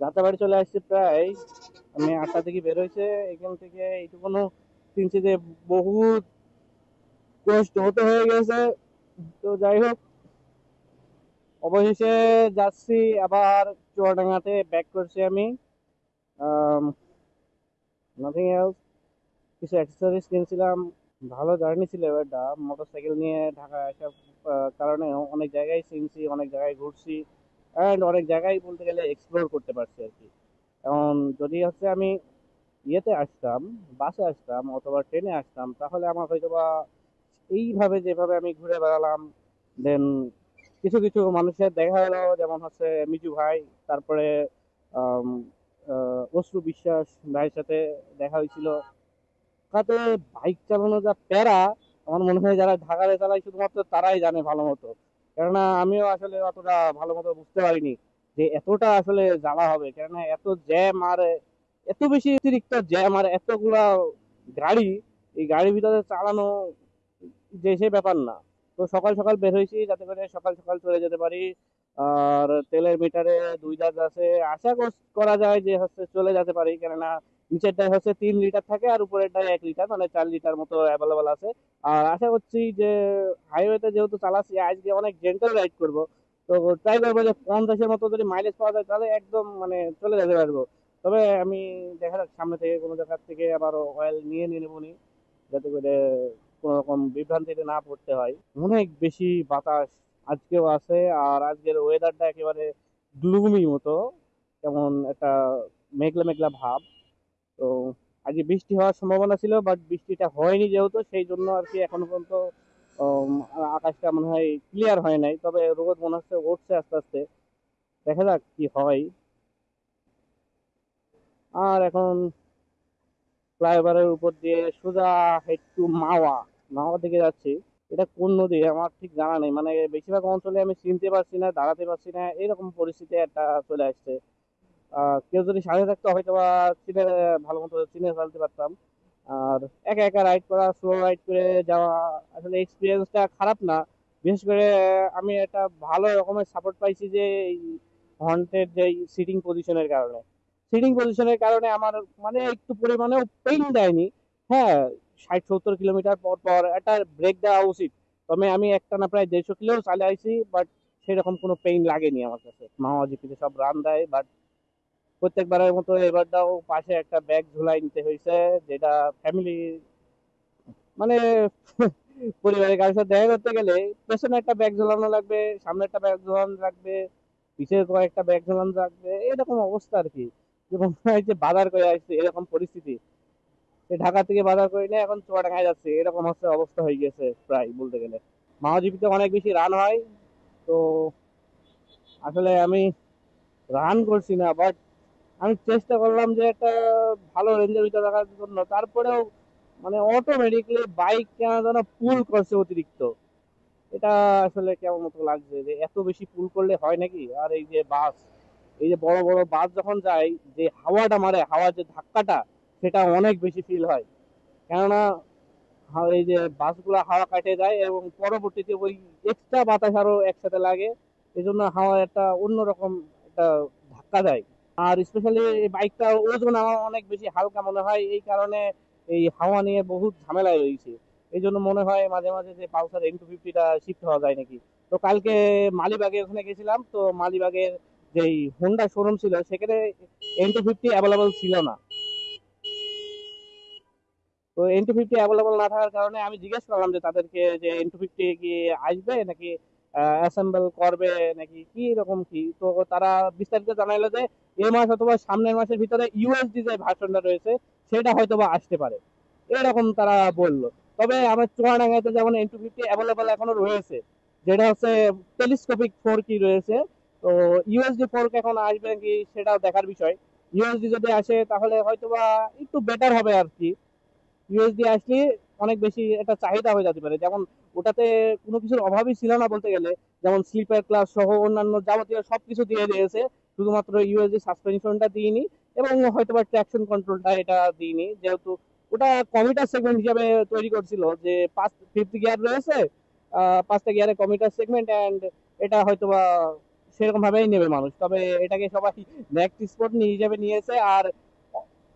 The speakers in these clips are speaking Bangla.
যাত্রাবাড়ি চলে আসছি প্রায়। আমি 8টা থেকে বের হয়েছে এখান থেকে এইটুকুনো চিনছি যে বহুত কষ্ট হতে হয়ে গেছে। তো যাই হোক, অবশেষে যাচ্ছি আবার চুয়াডাঙ্গাতে ব্যাক করছি আমি। নাথিং এলস, কিছু অ্যাক্সেসরিজ কিনছিলাম। ভালো জার্নি ছিল এবারটা মোটরসাইকেল নিয়ে ঢাকায় আসার কারণে। অনেক জায়গায় চিনছি, অনেক জায়গায় ঘুরছি, অ্যান্ড অনেক জায়গায় বলতে গেলে এক্সপ্লোর করতে পারছি আর কি। এখন যদি হচ্ছে আমি ইয়েতে আসতাম, বাসে আসতাম অথবা ট্রেনে আসতাম, তাহলে আমার হয়তো বা এইভাবে যেভাবে আমি ঘুরে বেড়ালাম, দেন কিছু কিছু মানুষের দেখা হলো, যেমন হচ্ছে মিজু ভাই, তারপরে আম, অশ্রু বিশ্বাস ভাইয়ের সাথে দেখা হয়েছিল। তাতে বাইক চালানো যা প্যারা, আমার মনে হয় যারা ঢাকায় চালায় শুধুমাত্র তারাই জানে ভালো মতো। কেননা আমিও আসলে অতটা ভালো মতো বুঝতে পারিনি যে এতটা আসলে জ্বালা হবে, কেননা এত জ্যাম আর এত বেশি অতিরিক্ত জ্যাম আর এতগুলা গাড়ি, এই গাড়ির ভিতরে চালানো যে সে ব্যাপার না। তো সকাল সকাল বের হয়েছি যাতে করে সকাল সকাল চলে যেতে পারি। আর তেলের মিটারে 2 জার আছে, আশা করা যায় যে হচ্ছে চলে যেতে পারি, কেননা নিচেরটায় হচ্ছে 3 লিটার থাকে আর উপরেরটায় 1 লিটার, মানে 4 লিটার মতো অ্যাভেলেবল আছে। আর আশা করছি যে হাইওয়েতে যেহেতু চালাচ্ছি আজকে অনেক জেন্টাল রাইড করব, তো ট্রাই করবো যে 50-এর মতো যদি মাইলেজ পাওয়া যায় তাহলে একদম মানে চলে যেতে পারবো। তবে আমি দেখা যাক সামনে থেকে কোনো জায়গার থেকে আবার অয়েল নিয়ে নিয়ে নেবো নি, যাতে করে কোনো রকম বিভ্রান্তিতে না পড়তে হয়। অনেক বেশি বাতাস আজকেও আছে, আর আজকের ওয়েদারটা একেবারে গ্লুমি মতো, কেমন একটা মেঘলা মেঘলা ভাব। তো আজকে বৃষ্টি হওয়ার সম্ভাবনা ছিল, বাট বৃষ্টিটা হয়নি যেহেতু, সেই জন্য আর কি এখনো পর্যন্ত উম, আকাশটা মনে হয় ক্লিয়ার হয় নাই, তবে রোদ মনে হচ্ছে উঠছে আস্তে আস্তে। দেখা যাক কি হয়। আর এখন ফ্লাইওভারের উপর দিয়ে সোজা হেড টু মাওয়া, মাওয়া দিকে যাচ্ছি। এটা কোন নদী আমার ঠিক জানা নেই, মানে বেশিরভাগ অঞ্চলে আমি চিনতে পারছি না, দাঁড়াতে পারছি না, এরকম পরিস্থিতি একটা চলে আসছে। কেউ যদি সাথে থাকতো হয়তো বা চিনে, ভালো মতো চিনে ফেলতে পারতাম। আর একা একা রাইড করা, স্লো রাইড করে যাওয়া, আসলে এক্সপিরিয়েন্সটা খারাপ না। বিশেষ করে আমি একটা ভালো রকমের সাপোর্ট পাইছি যে এই হর্নের যে সিটিং পজিশনের কারণে। সিটিং পজিশনের কারণে আমার মানে একটু পরিমাণেও পেইন দেয়নি। হ্যাঁ, 60-70 কিলোমিটার পর পর একটা ব্রেক দেওয়া উচিত, তবে আমি একটানা প্রায় 150 কিলো চালিয়ে আইছি, বাট সেরকম কোনো পেইন লাগেনি আমার কাছে। মামা জিপিতে সব রান দেয়, বাট প্রত্যেকবারের মতো এবারটাও পাশে একটা ব্যাগ ঝুলাই নিতে হয়েছে, যেটা ফ্যামিলি মানে পরিবারের কারোর সাথে দেখা করতে গেলে পেছনে একটা ব্যাগ ঝোলানো লাগবে, সামনে একটা ব্যাগ ঝোলানো লাগবে, পিছে কয়েকটা ব্যাগ ঝোলানো লাগবে, এরকম অবস্থা আর কি। যে মনে হয় যে বাজার করে আসছে এরকম পরিস্থিতি। সে ঢাকা থেকে বাজার করে নিয়ে এখন চুয়াডাঙ্গায় যাচ্ছে, এরকম হচ্ছে অবস্থা হয়ে গেছে প্রায় বলতে গেলে। মাওজিপিতে অনেক বেশি রান হয়। তো আসলে আমি রান করছি না, বাট আমি চেষ্টা করলাম যে একটা ভালো রেঞ্জের ভিতরে রাখার জন্য, তারপরেও মানে অটোমেটিকলি বাইক কেন যেন পুল করছে অতিরিক্ত। এটা আসলে কেমন মতো লাগছে যে এত বেশি পুল করলে হয় নাকি। আর এই যে বাস, এই যে বড় বড় বাস যখন যায়, যে হাওয়াটা মারে, হাওয়ার যে ধাক্কাটা, সেটা অনেক বেশি ফিল হয়। কেননা এই যে বাসগুলো হাওয়া কাটে যায় এবং পরবর্তীতে ওই এক্সট্রা বাতাস আরো একসাথে লাগে, এই জন্য হাওয়া একটা অন্যরকম একটা ধাক্কা দেয়। আর স্পেশালি এই বাইকটার ওজন আমার অনেক বেশি হালকা মনে হয়, এই কারণে এই হাওয়া নিয়ে বহুত ঝামেলায় রয়েছে। এই জন্য মনে হয় মাঝে মাঝে যে পালসার N250টা শিফট হওয়া যায় নাকি। তো কালকে মালিবাগে ওখানে গেছিলাম, তো মালিবাগের যেই হোন্ডা শোরুম ছিল সেখানে N250 অ্যাভেলেবল ছিল না। তো N250 অ্যাভেলেবল না থাকার কারণে আমি জিজ্ঞেস করলাম যে তাদেরকে যে N250 কি আসবে নাকি অ্যাসেম্বল করবে নাকি কি রকম কি। তো তারা বিস্তারিত জানাইলো যে এই মাস অথবা সামনের মাসের ভিতরে ইউএসডি যে ভার্সনটা রয়েছে সেটা হয়তো বা আসতে পারে, এরকম তারা বললো। তবে আমার চুয়াডাঙ্গাতে যেমন N250 অ্যাভেলেবল এখনো রয়েছে, যেটা হচ্ছে টেলিস্কোপিক 4 কি রয়েছে। তো ইউএসডি 4 এখন আসবে নাকি সেটাও দেখার বিষয়। ইউএসডি যদি আসে তাহলে হয়তো বা একটু বেটার হবে আর কি। ইউএসডি আসলে অনেক বেশি একটা চাহিদা হয়ে যেতে পারে, যেমন ওটাতে কোনো কিছুর অভাবই ছিল না বলতে গেলে। যেমন স্লিপার ক্লাস সহ অন্যান্য যাবতীয় সবকিছু দিয়ে দিয়েছে, শুধুমাত্র ইউএসডি সাসপেনশনটা দিইনি এবং হয়তো বা ট্র্যাকশন কন্ট্রোলটা এটা দিইনি, যেহেতু ওটা কমিটার সেগমেন্ট হিসাবে তৈরি করছিল যে 5th গিয়ার রয়েছে, 5টা গিয়ারে কমিটার সেগমেন্ট, অ্যান্ড এটা হয়তো বা সেরকম ভাবেই নেবে মানুষ, তবে এটাকে সবাই নেক্সট স্পট হিসেবে নিয়েছে। আর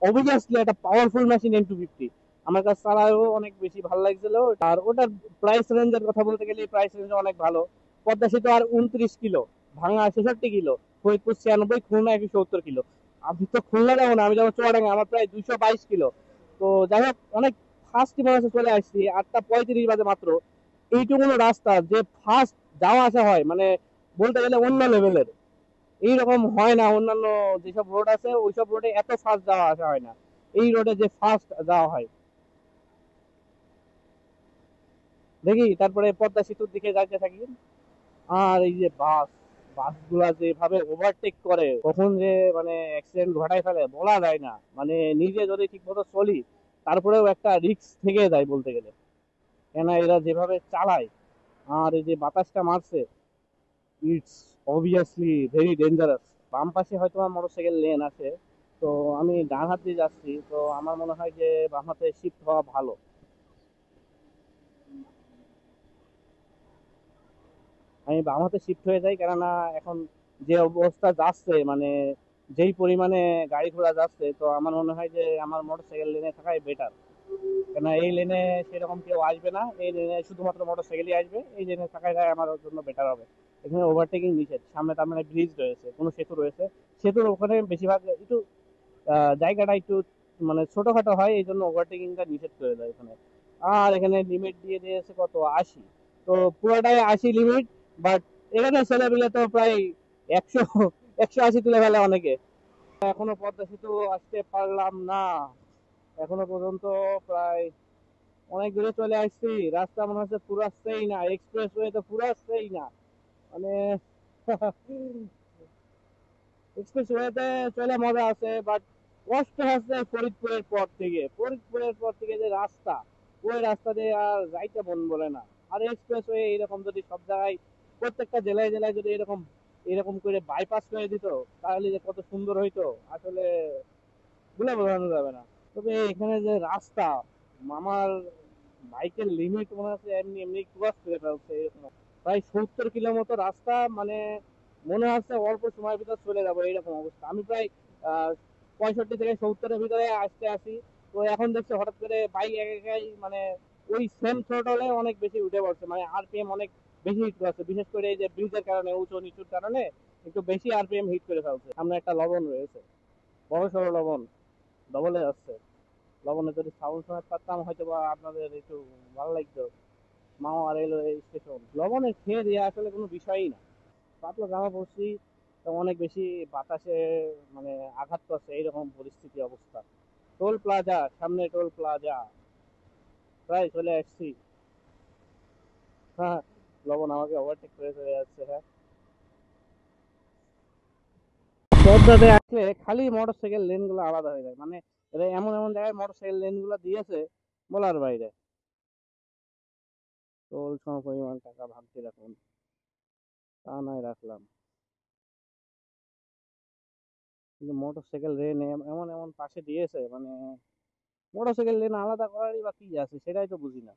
অবভিয়াসলি একটা পাওয়ারফুল মেশিন M250, আমার কাছে চালাও অনেক বেশি ভালো লাগছিল। আর ওটার প্রাইস রেঞ্জের কথা বলতে গেলে প্রাইস রেঞ্জ অনেক ভালো। পদ্মা সেতু আর 29 কিলো, ভাঙা 66 কিলো, ফরিদপুর 96, খুলনা 170 কিলো। আমি তো খুলনা যাবো না, আমি যাবো চুয়াডাঙ্গা, আমার প্রায় 222 কিলো। তো যাই হোক, অনেক ফার্স্ট মনে চলে আসছি, 8টা 35 বাজে মাত্র। এইটুকু রাস্তা যে ফার্স্ট যাওয়া আসা হয়, মানে বলতে গেলে অন্য লেভেলের। এইরকম হয় না, অন্যান্য যেসব রোড আছে ওইসব রোডে এত ফাস্ট যাওয়া আসা হয় না, এই রোডে যে ফাস্ট যাওয়া হয়। দেখি তারপরে পদ্মা সেতুর দিকে যাইতে থাকি। আর এই যে বাসগুলা যেভাবে ওভারটেক করে, কখন যে মানে অ্যাক্সিডেন্ট ঘটায় ফেলে বলা যায় না। মানে নিজে যদি ঠিক মতো চলি, তারপরেও একটা রিস্ক থেকে যায় বলতে গেলে, কেন এরা যেভাবে চালায়। আর এই যে বাতাসটা মারছে, ইটস অবভিয়াসলি ভেরি ডেঞ্জারাস। বাম পাশে হয়তো মোটরসাইকেল লেন আছে, তো আমি ডান হাত দিয়ে যাচ্ছি, তো আমার মনে হয় যে বাম হাতে শিফট হওয়া ভালো। আমি বাম হাতে শিফট হয়ে যাই, কেননা এখন যে অবস্থা যাচ্ছে, মানে যেই পরিমাণে গাড়ি ঘোড়া যাচ্ছে, তো আমার মনে হয় যে আমার মোটরসাইকেল লেনে থাকাই বেটার। কেন এই লেনে সেরকম কেউ আসবে না, এই লেনে শুধুমাত্র মোটরসাইকেলই আসবে, এই লেনে থাকাই আমার জন্য বেটার হবে। এখানে ওভারটেকিং নিষেধ, সামনে তার মানে ব্রিজ রয়েছে, কোনো সেতু রয়েছে। সেতুর ওখানে বেশিরভাগ একটু জায়গাটা একটু মানে ছোটখাটো হয়, এই জন্য ওভারটেকিংটা নিষেধ করে দেয় এখানে। আর এখানে লিমিট দিয়ে দিয়েছে কত, 80। তো পুরোটাই 80 লিমিট, বাট এখানে ছেলেপিলে তো প্রায় 100, 180 তুলে ফেলে অনেকে। এখনো পদ্মা সেতু আসতে পারলাম না এখনো পর্যন্ত। প্রায় অনেক দূরে চলে আসছি, রাস্তা মনে হচ্ছে ফুরাচ্ছেই না, এক্সপ্রেস ওয়ে তো ফুরাচ্ছেই না। মানে এক্সপ্রেস ওয়েতে চলে মজা আছে, বাট কষ্ট হচ্ছে ফরিদপুরের পর থেকে যে রাস্তা, ওই রাস্তা দিয়ে আর যাইতে মন বলে না। আর এক্সপ্রেস ওয়ে এরকম যদি সব জায়গায়, প্রত্যেকটা জেলায় জেলায় যদি এরকম এরকম করে বাইপাস করে দিত, তাহলে যে কত সুন্দর হইতো আসলে বলে বোঝানো যাবে না। তবে এখানে যে রাস্তা, আমার বাইকের লিমিট মনে হচ্ছে এমনি এমনি ক্রস করে ফেলছে এরকম। প্রায় 70 কিলো মতো রাস্তা, মানে মনে হচ্ছে অল্প সময়ের ভিতর চলে যাবো এইরকম অবস্থা। আমি প্রায় 65 থেকে 70-এর ভিতরে আসতে আসি, তো এখন দেখছি হঠাৎ করে বাইক একাই মানে ওই সেম থ্রোটলে অনেক বেশি উঠে পড়ছে, মানে আরপিএম অনেক বেশি হিট করছে, বিশেষ করে এই যে ব্রিজের কারণে, উঁচু নিচুর কারণে একটু বেশি আরপিএম হিট করে ফেলছে। সামনে একটা লবণ রয়েছে, বড় সড়ো লবণ, ডবলে যাচ্ছে। লবণে যদি সাউন্ড শোনাতে পারতাম হয়তো বা আপনাদের একটু ভালো লাগতো। মাওয়া রেলওয়ে স্টেশন, লবণের খেয়ে দিয়ে আসলে কোনো বিষয়ই না। পাতলা জামা পরছি, তো অনেক বেশি বাতাসে মানে আঘাত করছে, এইরকম পরিস্থিতি অবস্থা। টোল প্লাজা, সামনে টোল প্লাজা, প্রায় চলে আসছি। হ্যাঁ, লবণ আমাকে ওভারটেক করে চলে যাচ্ছে। হ্যাঁ, পদ্মাতে আসলে খালি মোটরসাইকেল লেন গুলো আলাদা হয়ে যায়, মানে এরা এমন এমন জায়গায় মোটরসাইকেল লেন গুলো দিয়েছে বলার বাইরে। টোল সম পরিমাণ টাকা ভাবতে রাখুন, তা নয় রাখলাম। কিন্তু মোটরসাইকেল লেন এমন এমন পাশে দিয়েছে, মানে মোটরসাইকেল লেন আলাদা করারই বা কি আছে সেটাই তো বুঝি না।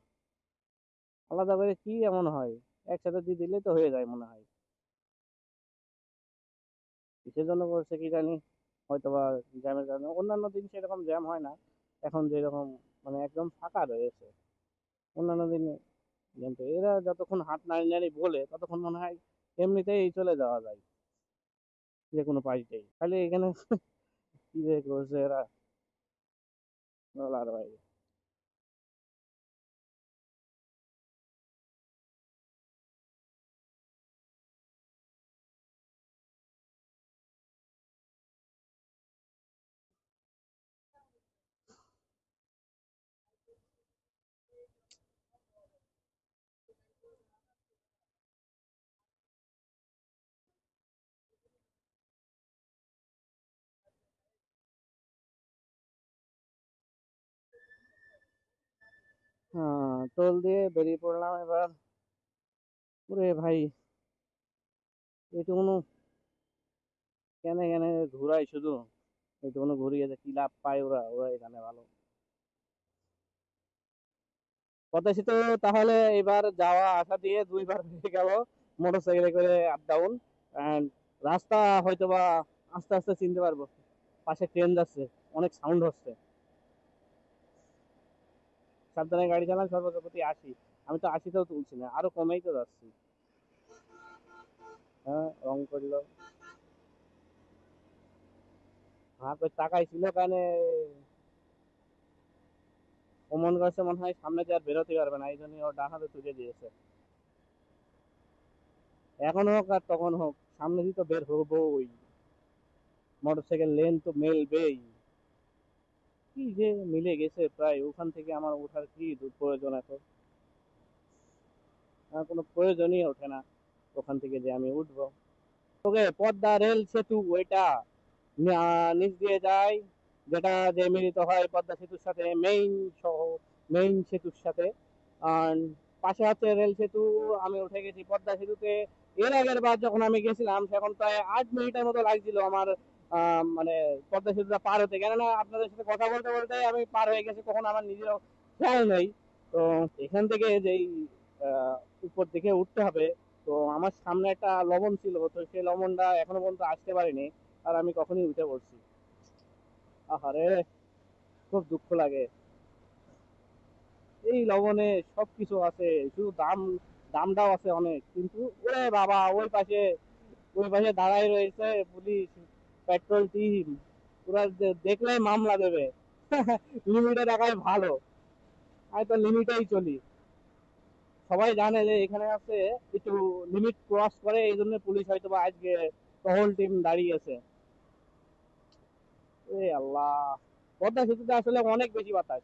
আলাদা করে কি এমন হয়, একসাথে দিয়ে দিলেই তো হয়ে যায় মনে হয়। কিসের জন্য করছে কি জানি, হয়তো বা জ্যামের কারণে। অন্যান্য দিন সেরকম জ্যাম হয় না, এখন যেরকম মানে একদম ফাঁকা রয়েছে। অন্যান্য দিনে জ্যাম তো, এরা যতক্ষণ হাত নাড়ি নাড়ি বলে ততক্ষণ মনে হয় এমনিতেই চলে যাওয়া যায় যে কোনো পাশটাই। খালি এখানে কি যে করছে এরা, বলার বাইরে। হ্যাঁ, টোল দিয়ে বেরিয়ে পড়লাম এবার। ওরে ভাই, এইটুকুনো কেন কেন ঘুরাই শুধু, এইটুকুনো ঘুরিয়ে যে কি লাভ পায় ওরা, ওরা এখানে ভালো। পদ্মা সেতু তাহলে এবার যাওয়া আসা দিয়ে 2 বার হয়ে গেল মোটরসাইকেলে করে আপ ডাউন। রাস্তা হয়তো বা আস্তে আস্তে চিনতে পারবো, পাশে ট্রেন যাচ্ছে, অনেক সাউন্ড হচ্ছে। সাবধানে গাড়ি চালান, সর্বোচ্চ গতি 80। আমি তো 80তেও তুলছি না, আরো কমেই তো যাচ্ছি। হ্যাঁ, রং করলো। হাতে টাকাই ছিল কানে, ও মন করছে মনে হয় সামনে দিয়ে আর বেরোতে পারবে না, এই জন্য ও ডান হাতে তুলে দিয়েছে। এখন হোক আর তখন হোক, সামনে দিয়ে তো বের হবোই। মোটরসাইকেল লেন তো মেলবেই। কি যে মিলে গেছে প্রায়, ওখান থেকে আমার ওঠার কি প্রয়োজন এখন? আমার কোনো প্রয়োজনই ওঠে না ওখান থেকে যে আমি উঠবো। ওকে, পদ্মা রেল সেতু ওইটা নিচ দিয়ে যায়, যেটা যে মিলিত হয় পদ্মা সেতুর সাথে, মেইন সহ মেইন সেতুর সাথে। আর পাশে হচ্ছে রেল সেতু। আমি উঠে গেছি পদ্মা সেতুতে। এর আগের বার যখন আমি গেছিলাম তখন প্রায় 8 মিনিটের মতো লাগছিল আমার মানে পদ্মা সেতুটা পার হতে, কেননা আপনাদের সাথে কথা বলতে বলতে আমি পার হয়ে গেছি, কখন আমার নিজেরও খেয়াল নেই। তো এখান থেকে যেই আহ, উপর দিকে উঠতে হবে, তো আমার সামনে একটা লবণ ছিল, তো সেই লবণটা এখনো পর্যন্ত আসতে পারিনি। আর আমি কখনই উঠে পড়ছি। আহারে, খুব দুঃখ লাগে। এই লবণে সবকিছু আছে, শুধু দামটাও আছে অনেক, কিন্তু ওরে বাবা, ওই পাশে দাঁড়াই রয়েছে পুলিশ, পেট্রোল টিম। ওরা দেখলেই মামলা দেবে। লিমিটে রাখাই ভালো। আমি তো লিমিটেই চলি। সবাই জানে যে এখানে আছে, একটু লিমিট ক্রস করে, এই জন্য পুলিশ হয়তো বা আজকে টহল টিম দাঁড়িয়েছে। এ আল্লাহ, পদ্মা সেতুতে আসলে অনেক বেশি বাতাস।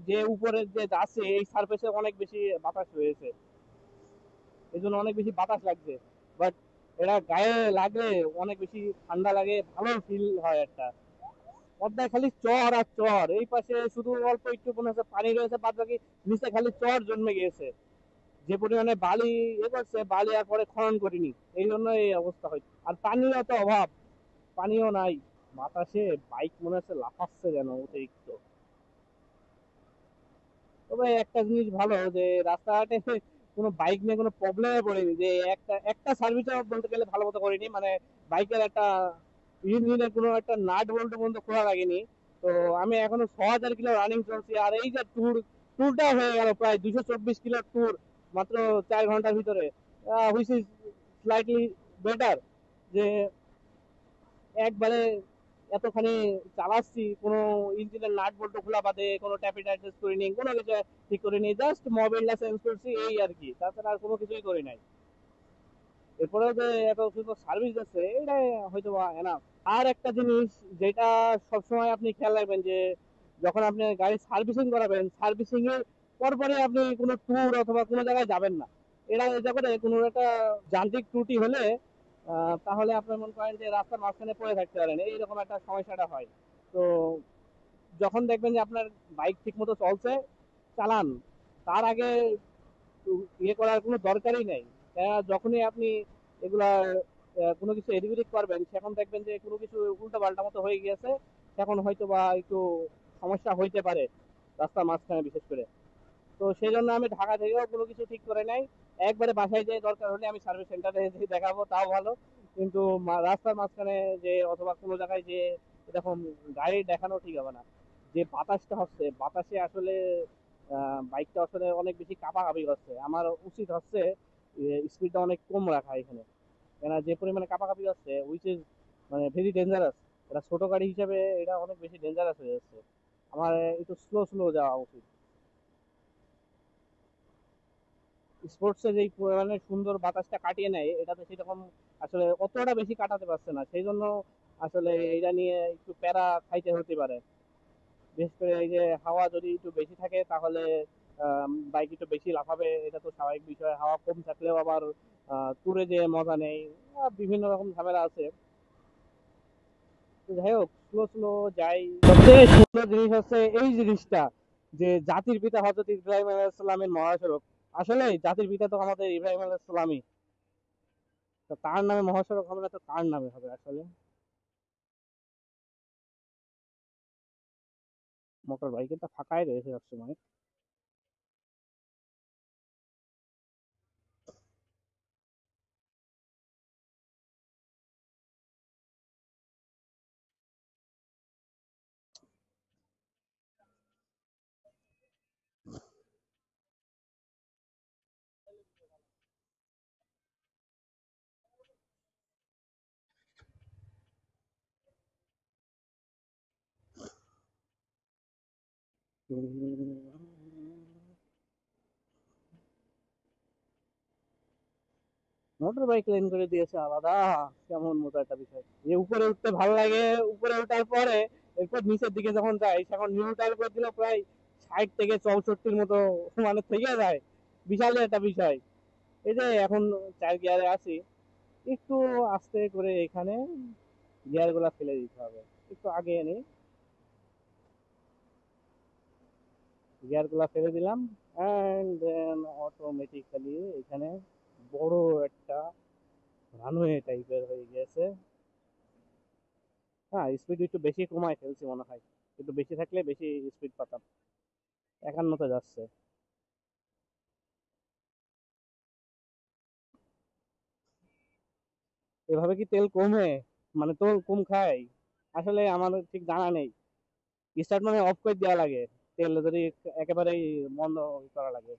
যে উপরের যে আছে এই সারফেসে অনেক বেশি বাতাস রয়েছে, এই জন্য অনেক বেশি বাতাস লাগছে। বাট এটা গায়ে লাগলে অনেক বেশি ঠান্ডা লাগে, ভালো ফিল হয় একটা। পদ্মায় খালি চর আর চর, এই পাশে শুধু অল্প একটু মনে হচ্ছে পানি রয়েছে, বাদ বাকি নিচে খালি চর জন্মে গিয়েছে। যে পরিমাণে বালি করছে, বালি আর পরে খনন করিনি, এই জন্য এই অবস্থা হয়। আর পানির এত অভাব, পানিও নাই। বাতাসে বাইক মনে হচ্ছে লাফাচ্ছে যেন অতিরিক্ত। তবে একটা জিনিস ভালো যে রাস্তাঘাটে কোনো বাইক নিয়ে কোনো প্রবলেমে পড়েনি, যে একটা একটা সার্ভিস বলতে গেলে ভালো মতো করিনি, মানে বাইকের একটা ইঞ্জিনের কোনো একটা নাট বল্টু পর্যন্ত খোলা লাগেনি। তো আমি এখনো 6,000 কিলো রানিং চলছি, আর এই যে ট্যুরটা হয়ে গেল প্রায় 224 কিলোর ট্যুর মাত্র 4 ঘন্টার ভিতরে, হুইচ ইজ স্লাইটলি বেটার। যে একবারে এতখানি চালাচ্ছি, কোনো ইঞ্জিনের নাট বল্টু খোলা বাদে কোনো ট্যাপি অ্যাডজাস্ট করিনি, কোনো কিছু ঠিক করিনি, জাস্ট মোবিলটা চেঞ্জ করছি, এই আর কি, তাছাড়া আর কোনো কিছুই করি নাই। এরপরে যে এত সুন্দর সার্ভিস আছে, এটাই হয়তো বা এনাফ। আর একটা জিনিস যেটা সবসময় আপনি খেয়াল রাখবেন, যে যখন আপনি গাড়ি সার্ভিসিং করাবেন, সার্ভিসিং এর পরপরে আপনি কোনো ট্যুর অথবা কোনো জায়গায় যাবেন না। এটা করে কোনো একটা যান্ত্রিক ত্রুটি হলে তাহলে আপনার মনে করেন যে রাস্তার মাঝখানে পড়ে থাকতে পারেন, এইরকম একটা সমস্যাটা হয়। তো যখন দেখবেন যে আপনার বাইক ঠিক মতো চলছে, চালান। তার আগে ইয়ে করার কোনো দরকারই নেই। যখনই আপনি এগুলা কোনো কিছু এদিক করবেন, সেখন দেখবেন যে কোনো কিছু উল্টো পাল্টা মতো হয়ে গিয়েছে, তখন হয়তো বা একটু সমস্যা হইতে পারে রাস্তার মাঝখানে বিশেষ করে। তো সেই জন্য আমি ঢাকা থেকেও কোনো কিছু ঠিক করে নাই, একবারে বাসায় যেয়ে দরকার হলে আমি সার্ভিস সেন্টারে দেখাবো, তাও ভালো। কিন্তু রাস্তার মাঝখানে যে অথবা কোনো জায়গায় যে এরকম গাড়ি দেখানো ঠিক হবে না। যে বাতাসটা হচ্ছে, বাতাসে আসলে বাইকটা আসলে অনেক বেশি কাঁপাকাঁপি করছে। আমার উচিত হচ্ছে স্পিডটা অনেক কম রাখা এখানে, কেন যে পরিমাণে কাঁপাকাঁপি হচ্ছে, উইচ ইজ মানে ভেরি ডেঞ্জারাস। এটা ছোট গাড়ি হিসেবে এটা অনেক বেশি ডেঞ্জারাস হয়ে যাচ্ছে। আমার একটু স্লো স্লো যাওয়া উচিত। স্পোর্টসে যেই পরিমাণে সুন্দর বাতাসটা কাটিয়ে নেয়, এটাতে সেরকম আসলে অতটা বেশি কাটাতে পারছে না, সেই জন্য আসলে এটা নিয়ে একটু প্যারা খাইতে হতে পারে। বিশেষ করে এই যে হাওয়া যদি একটু বেশি থাকে, তাহলে বাইক একটু বেশি লাফাবে, এটা তো স্বাভাবিক বিষয়। হাওয়া কম থাকলেও আবার ট্যুরে যে মজা নেই, বিভিন্ন রকম ঝামেলা আছে। তো যাই হোক, স্লো স্লো যাই। সবচেয়ে সুন্দর জিনিস হচ্ছে এই জিনিসটা, যে জাতির পিতা হযরত ইব্রাহিম আলাইহিস সালামের মহাসড়ক। আসলে জাতির পিতা তো আমাদের ইব্রাহিম আলাইহিস সালামই। তো তার নামে মহাসড়ক হবে না তো কার নামে হবে আসলে? মোটর বাইকের ফাঁকাই রয়েছে সবসময়। মোটর বাইক লেন করে দিয়েছে আলাদা, কেমন মতো একটা বিষয়। যে উপরে উঠতে ভালো লাগে, উপরে ওঠার পরে এরপর নিচের দিকে যখন যাই তখন নিউট্রাল করে দিলে প্রায় 60 থেকে 64 মতো মানে থেকে যায়। বিশাল একটা বিষয়। এই যে এখন 4 গিয়ারে আছি, একটু আস্তে করে এখানে গিয়ার গুলা ফেলে দিতে হবে। একটু আগে এনে গিয়ার গুলা ফেলে দিলাম, অ্যান্ড দেন অটোমেটিক্যালি এখানে বড় একটা রানওয়ে টাইপের হয়ে গেছে। হ্যাঁ, স্পিড একটু বেশি কমায় ফেলছি মনে হয়, একটু বেশি থাকলে বেশি স্পিড পাতাম। 51-তে যাচ্ছে। এভাবে কি তেল কমে, মানে তেল কম খায়? আসলে আমার ঠিক জানা নেই। স্টার্ট মানে অফ করে দেওয়া লাগে, তেল যদি একেবারেই বন্ধ করা লাগে,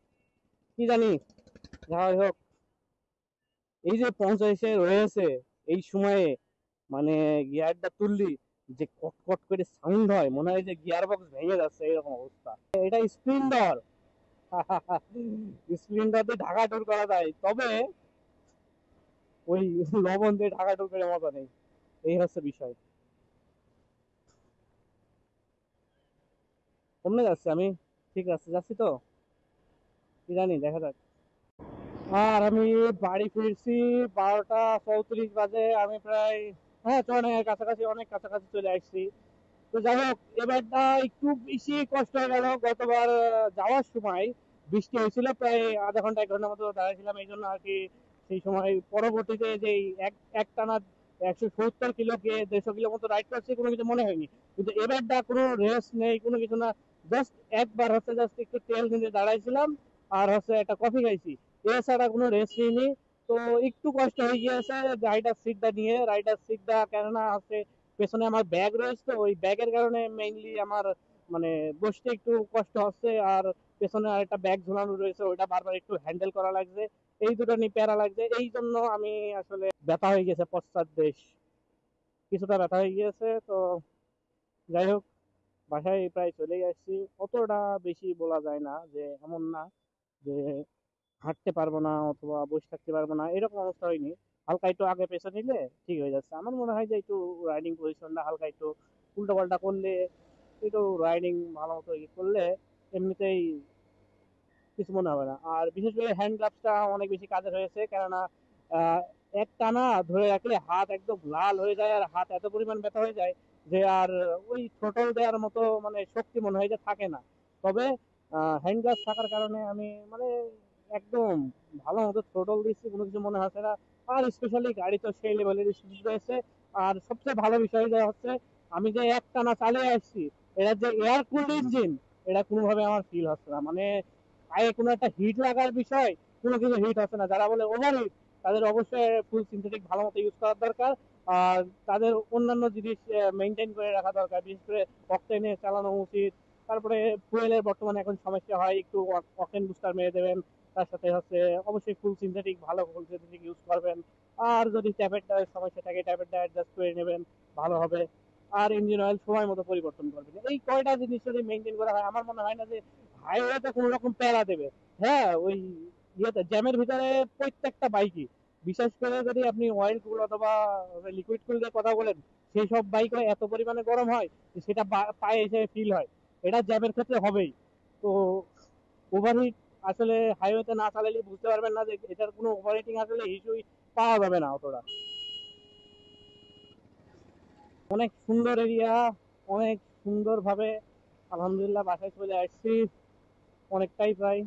কি জানি। যাই হোক, এই যে 50-এ রয়েছে এই সময়ে, মানে গিয়ারটা তুললি যে কট কট করে সাউন্ড হয়, মনে হয় যে গিয়ার বক্স ভেঙে যাচ্ছে, এরকম অবস্থা। এটা স্প্লেন্ডার। স্প্লেন্ডার দিয়ে ঢাকা টুর করা যায়, তবে ওই লবণ দিয়ে ঢাকা টুর করে মজা নেই। এই হচ্ছে বিষয়। কমে যাচ্ছে আমি, ঠিক আছে যাচ্ছি তো, কি জানি, দেখা যাক। আর আমি বাড়ি ফিরছি 12টা 34 বাজে। আমি প্রায়, হ্যাঁ অনেক কাছাকাছি, অনেক কাছাকাছি চলে আসছি। তো যাই হোক, এবারটা একটু বেশি কষ্ট হয়ে গেল। গতবার যাওয়ার সময় বৃষ্টি হয়েছিল, প্রায় আধা ঘন্টা 1 ঘন্টা মতো দাঁড়িয়েছিলাম, এই জন্য আর কি। সেই সময় পরবর্তীতে যে একটানা 170 কিলো 150 কিলো মতো রাইড করছি, কোনো কিছু মনে হয়নি। কিন্তু এবারটা কোনো রেস্ট নেই, কোনো কিছু না। জাস্ট একবার হচ্ছে জাস্ট একটু তেল কিনতে দাঁড়াইছিলাম, আর হচ্ছে একটা কফি খাইছি, এছাড়া কোনো রেস্ট নিইনি। তো একটু কষ্ট হয়ে গিয়েছে রাইডার সিটটা নিয়ে। রাইডার সিটটা কেননা হচ্ছে পেছনে আমার ব্যাগ রয়েছে, তো ওই ব্যাগের কারণে মেইনলি আমার মানে বসতে একটু কষ্ট হচ্ছে। আর পেছনে আর একটা ব্যাগ ঝুলানো রয়েছে, ওইটা বারবার একটু হ্যান্ডেল করা লাগছে। এই দুটো নিয়ে প্যারা লাগছে, এই জন্য আমি আসলে ব্যথা হয়ে গেছে পশ্চাৎ দেশ, কিছুটা ব্যথা হয়ে গিয়েছে। তো যাই হোক, বাসায় প্রায় চলেই আসছি। অতটা বেশি বলা যায় না, যে এমন না যে হাঁটতে পারবো না অথবা বসে থাকতে পারবো না, এরকম অবস্থা হয়নি। হালকা একটু আগে পেছনে নিলে ঠিক হয়ে যাচ্ছে। আমার মনে হয় যে একটু রাইডিং পজিশনটা হালকা একটু উল্টো পাল্টা করলে, একটু রাইডিং ভালো মতো করলে এমনিতেই কিছু মনে হবে না। আর বিশেষ করে হ্যান্ড গ্লাভসটা অনেক বেশি কাজের হয়েছে, কেননা আহ, এক টানা ধরে রাখলে হাত একদম লাল হয়ে যায়, আর হাত এত পরিমাণ ব্যথা হয়ে যায় যে আর ওই থ্রোটল দেওয়ার মতো মানে শক্তি মনে হয় যে থাকে না। তবে হ্যান্ড গ্লাভস থাকার কারণে আমি মানে একদম ভালো মতো থ্রোটল দিচ্ছি, কোনো কিছু মনে হচ্ছে না। আর স্পেশালি গাড়ি তো সেই লেভেলের স্পিড রয়েছে। আর সবচেয়ে ভালো বিষয় যা হচ্ছে, আমি যে এক টানা চালিয়ে আসছি, এটা যে এয়ার কুলড ইঞ্জিন, এটা কোনোভাবে আমার ফিল হচ্ছে না। মানে পায়ে কোনো একটা হিট লাগার বিষয়, কোনো কিছু হিট হচ্ছে না। যারা বলে ওভার হিট, তাদের অবশ্যই ফুল সিনথেটিক ভালো মতো ইউজ করার দরকার। আর তাদের অন্যান্য জিনিস মেনটেন করে রাখা দরকার, বিশেষ করে অকটেনে চালানো উচিত। তারপরে ফুয়েলের বর্তমানে এখন সমস্যা হয়, একটু অকটেন বুস্টার মেরে দেবেন। তার সাথে হচ্ছে অবশ্যই ফুল সিনথেটিক, ভালো ফুল সিনথেটিক ইউজ করবেন। আর যদি ট্যাপের সমস্যা থাকে, ট্যাপেরটা অ্যাডজাস্ট করে নেবেন, ভালো হবে। আর ইঞ্জিন অয়েল সময় মতো পরিবর্তন করবেন। এই কয়টা জিনিস যদি মেনটেন করা হয়, আমার মনে হয় না যে হাইওয়েতে কোনো রকম প্যারা দেবে। হ্যাঁ, ওই ইয়েতে জ্যামের ভিতরে প্রত্যেকটা বাইকই, বিশেষ করে যদি আপনি অয়েল কুল অথবা লিকুইড কুল দিয়ে কথা বলেন, সেই সব বাইক এত পরিমাণে গরম হয় যে সেটা পায়ে এসে ফিল হয়। এটা জ্যামের ক্ষেত্রে হবেই। তো ওভারহিট আসলে হাইওয়েতে না চালালে বুঝতে পারবেন না যে এটার কোনো ওভারহিটিং আসলে ইস্যুই পাওয়া যাবে না অতটা। অনেক সুন্দর এরিয়া, অনেক সুন্দরভাবে আলহামদুলিল্লাহ বাসায় চলে আসছি, অনেকটাই প্রায়।